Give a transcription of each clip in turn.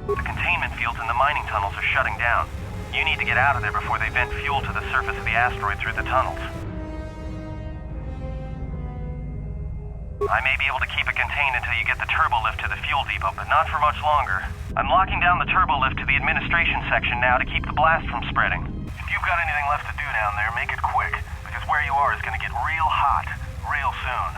The containment fields in the mining tunnels are shutting down. You need to get out of there before they vent fuel to the surface of the asteroid through the tunnels. I may be able to keep it contained until you get the turbo lift to the fuel depot, but not for much longer. I'm locking down the turbo lift to the administration section now to keep the blast from spreading. If you've got anything left to do down there, make it quick, because where you are is going to get real hot real soon.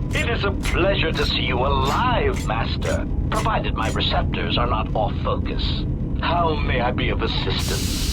It is a pleasure to see you alive, Master, provided my receptors are not off focus. How may I be of assistance?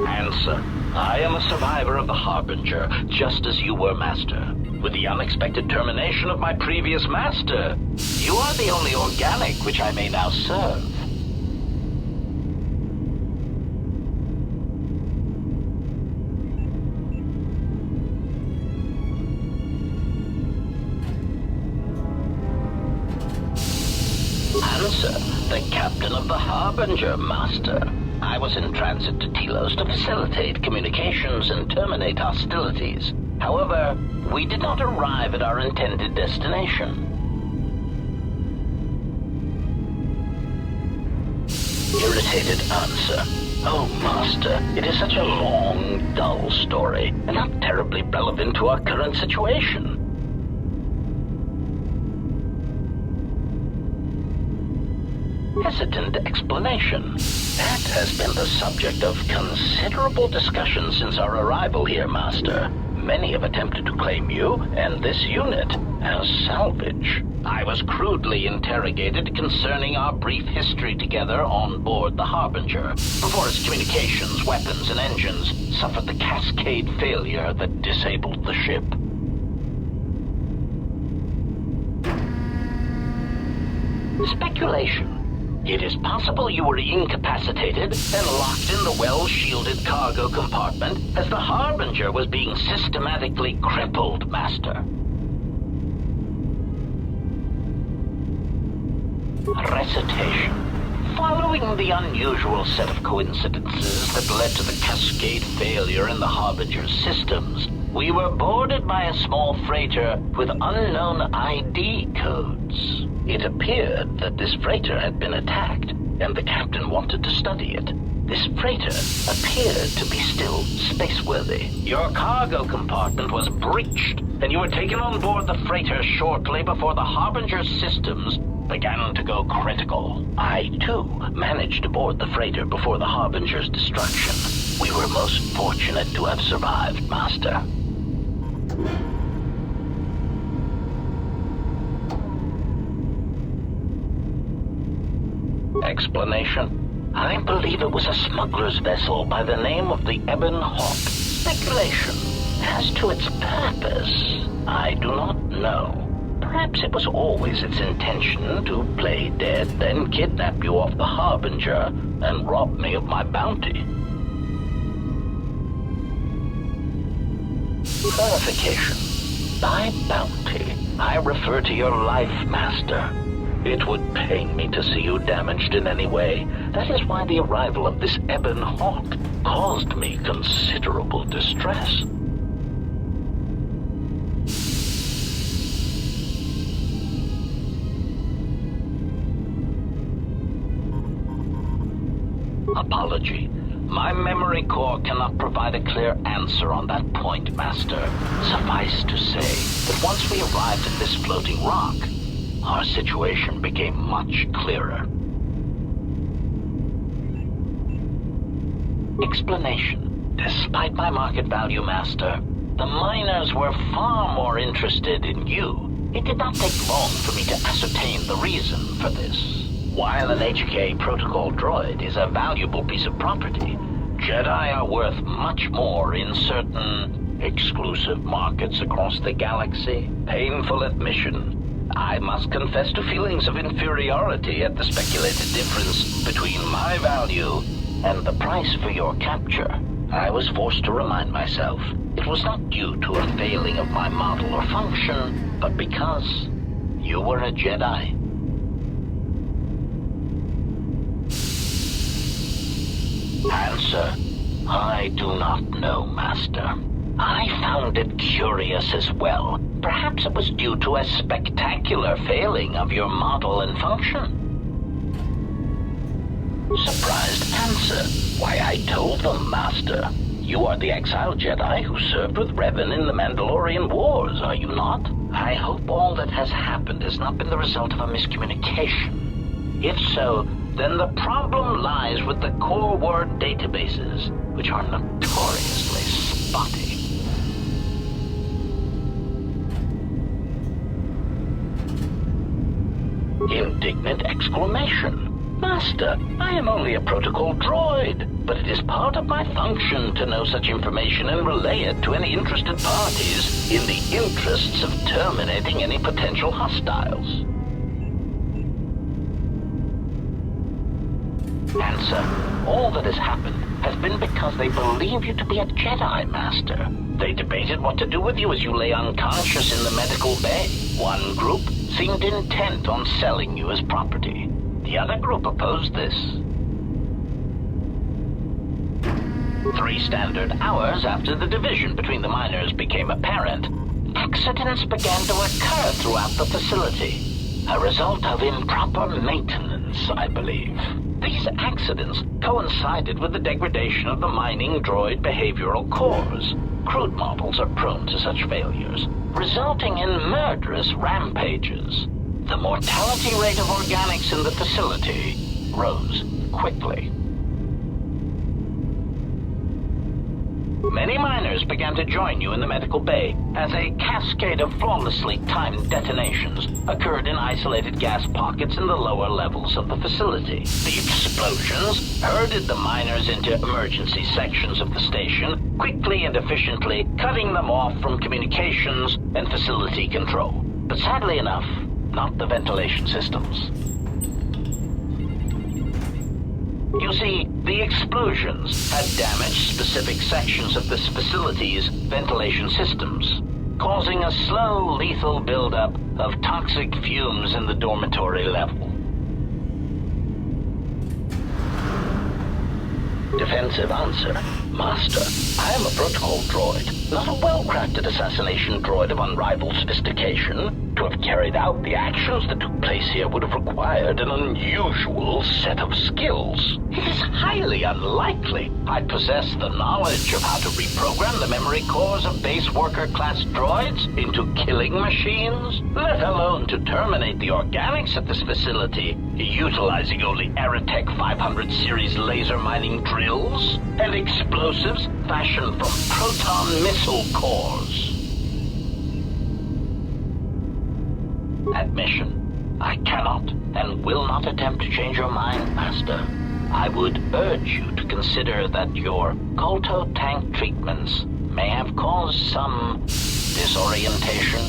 Answer. I am a survivor of the Harbinger, just as you were, Master. With the unexpected termination of my previous Master, you are the only organic which I may now serve. Answer. The captain of the Harbinger, Master. I was in transit to Telos to facilitate communications and terminate hostilities. However, we did not arrive at our intended destination. Irritated answer. Oh, Master, it is such a long, dull story, and not terribly relevant to our current situation. Hesitant explanation. That has been the subject of considerable discussion since our arrival here, Master. Many have attempted to claim you and this unit as salvage. I was crudely interrogated concerning our brief history together on board the Harbinger, before its communications, weapons, and engines suffered the cascade failure that disabled the ship. Speculation. It is possible you were incapacitated and locked in the well-shielded cargo compartment as the Harbinger was being systematically crippled, Master. Recitation. Following the unusual set of coincidences that led to the cascade failure in the Harbinger's systems, We were boarded by a small freighter with unknown ID codes. It appeared that this freighter had been attacked, and the captain wanted to study it. This freighter appeared to be still spaceworthy. Your cargo compartment was breached, and you were taken on board the freighter shortly before the Harbinger's systems began to go critical. I, too, managed to board the freighter before the Harbinger's destruction. We were most fortunate to have survived, Master. Explanation? I believe it was a smuggler's vessel by the name of the Ebon Hawk. Speculation. As to its purpose, I do not know. Perhaps it was always its intention to play dead, then kidnap you off the Harbinger and rob me of my bounty. Clarification. By bounty, I refer to your life, Master. It would pain me to see you damaged in any way. That is why the arrival of this Ebon Hawk caused me considerable distress. Apology. My memory core cannot provide a clear answer on that point, Master. Suffice to say that once we arrived at this floating rock, our situation became much clearer. Explanation. Despite my market value, Master, the miners were far more interested in you. It did not take long for me to ascertain the reason for this. While an HK protocol droid is a valuable piece of property, Jedi are worth much more in certain exclusive markets across the galaxy. Painful admission. I must confess to feelings of inferiority at the speculated difference between my value and the price for your capture. I was forced to remind myself it was not due to a failing of my model or function, but because you were a Jedi. Answer. I do not know, Master. I found it curious as well. Perhaps it was due to a spectacular failing of your model and function. Surprised answer. Why, I told them, Master. You are the exiled Jedi who served with Revan in the Mandalorian Wars, are you not? I hope all that has happened has not been the result of a miscommunication. If so, then the problem lies with the core word databases, which are notoriously spotty. Indignant exclamation. Master, I am only a protocol droid, but it is part of my function to know such information and relay it to any interested parties in the interests of terminating any potential hostiles. Answer. All that has happened has been because they believe you to be a Jedi, Master. They debated what to do with you as you lay unconscious in the medical bay. One group seemed intent on selling you as property. The other group opposed this. 3 standard hours after the division between the miners became apparent, accidents began to occur throughout the facility. A result of improper maintenance, I believe. These accidents coincided with the degradation of the mining droid behavioral cores. Crude models are prone to such failures, resulting in murderous rampages. The mortality rate of organics in the facility rose quickly. Many miners began to join you in the medical bay as a cascade of flawlessly timed detonations occurred in isolated gas pockets in the lower levels of the facility. The explosions herded the miners into emergency sections of the station, quickly and efficiently cutting them off from communications and facility control. But sadly enough, not the ventilation systems. You see, the explosions had damaged specific sections of this facility's ventilation systems, causing a slow, lethal buildup of toxic fumes in the dormitory level. Defensive answer. Master, I am a protocol droid. Not a well-crafted assassination droid of unrivaled sophistication. To have carried out the actions that took place here would have required an unusual set of skills. It is highly unlikely I possess the knowledge of how to reprogram the memory cores of base worker-class droids into killing machines, let alone to terminate the organics at this facility, utilizing only Aerotech 500 series laser mining drills and explosives fashioned from proton missile cores. Admission. I cannot and will not attempt to change your mind, Master. I would urge you to consider that your Kotor tank treatments may have caused some disorientation.